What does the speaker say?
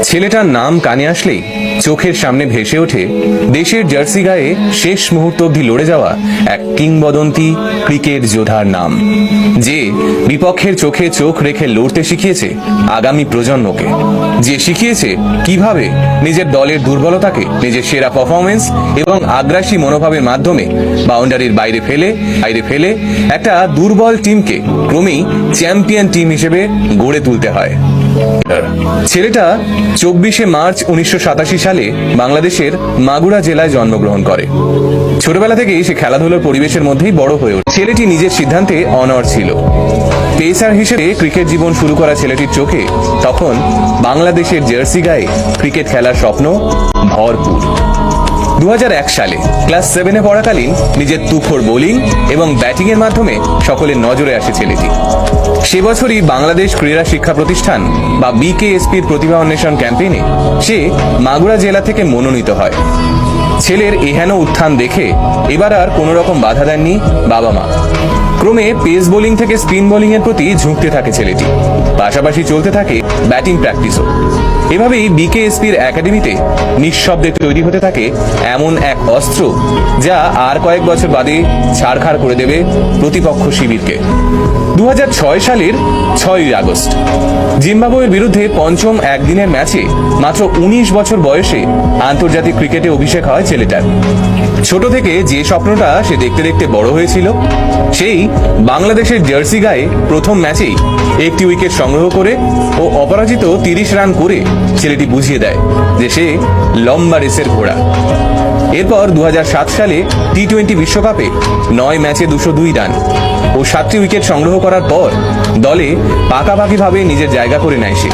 ছেলেটার নাম কানে আসলেই চোখের সামনে ভেসে ওঠে দেশের জার্সি গায়ে শেষ মুহূর্ত অবধি লড়ে যাওয়া এক কিংবদন্তি ক্রিকেট যোদ্ধার নাম, যে বিপক্ষের চোখে চোখ রেখে লড়তে শিখিয়েছে আগামী প্রজন্মকে, যে শিখিয়েছে কিভাবে নিজের দলের দুর্বলতাকে নিজের সেরা পারফরমেন্স এবং আগ্রাসী মনোভাবের মাধ্যমে বাউন্ডারির বাইরে ফেলে একটা দুর্বল টিমকে ক্রমেই চ্যাম্পিয়ন টিম হিসেবে গড়ে তুলতে হয়। ছেলেটা 24শে মার্চ 1987 সালে বাংলাদেশের মাগুরা জেলায় জন্মগ্রহণ করে। ছোটবেলা থেকেই সে খেলাধুলার পরিবেশের মধ্যেই বড় হয়ে ওঠে। ছেলেটি নিজের সিদ্ধান্তে অনড় ছিল। পেসার হিসেবে ক্রিকেট জীবন শুরু করা ছেলেটির চোখে তখন বাংলাদেশের জার্সি গায়ে ক্রিকেট খেলার স্বপ্ন ভরপুর। 2001 সালে ক্লাস 7-এ পড়াকালীন নিজের তুখোড় বোলিং এবং ব্যাটিং এর মাধ্যমে সকলের নজরে আসে ছেলেটি। সে বছরই বাংলাদেশ ক্রীড়া শিক্ষা প্রতিষ্ঠান বা BKSP-র প্রতিভা অন্বেষণ ক্যাম্পেইনে সে মাগুরা জেলা থেকে মনোনীত হয়। ছেলের এহেন উত্থান দেখে এবার আর কোনো রকম বাধা দেননি বাবা মা। ক্রমে পেস বোলিং থেকে স্পিন বোলিং এর প্রতি ঝুঁকতে থাকে ছেলেটি, পাশাপাশি চলতে থাকে ব্যাটিং প্র্যাকটিসও। এভাবেই BKSP-র একাডেমিতে নিঃশব্দে তৈরি হতে থাকে এমন এক অস্ত্র যা আর কয়েক বছর বাদে ছাড়খাড় করে দেবে প্রতিপক্ষ শিবিরকে। 2006 সালের 6ই আগস্ট জিম্বাবুয়ের বিরুদ্ধে পঞ্চম একদিনের ম্যাচে মাত্র 19 বছর বয়সে আন্তর্জাতিক ক্রিকেটে অভিষেক হয় ছেলেটার। ছোট থেকে যে স্বপ্নটা সে দেখতে দেখতে বড় হয়েছিল, সেই বাংলাদেশের জার্সি গায়ে প্রথম ম্যাচেই একটি উইকেট সংগ্রহ করে ও অপরাজিত 30 রান করে ছেলেটি বুঝিয়ে দেয় যে সে লম্বা রেসের ঘোড়া। এরপর 2007 সালে T20 বিশ্বকাপে 9 ম্যাচে 202 রান ও 7টি উইকেট সংগ্রহ করার পর দলে পাকাপাকিভাবে নিজের জায়গা করে নেয় সে।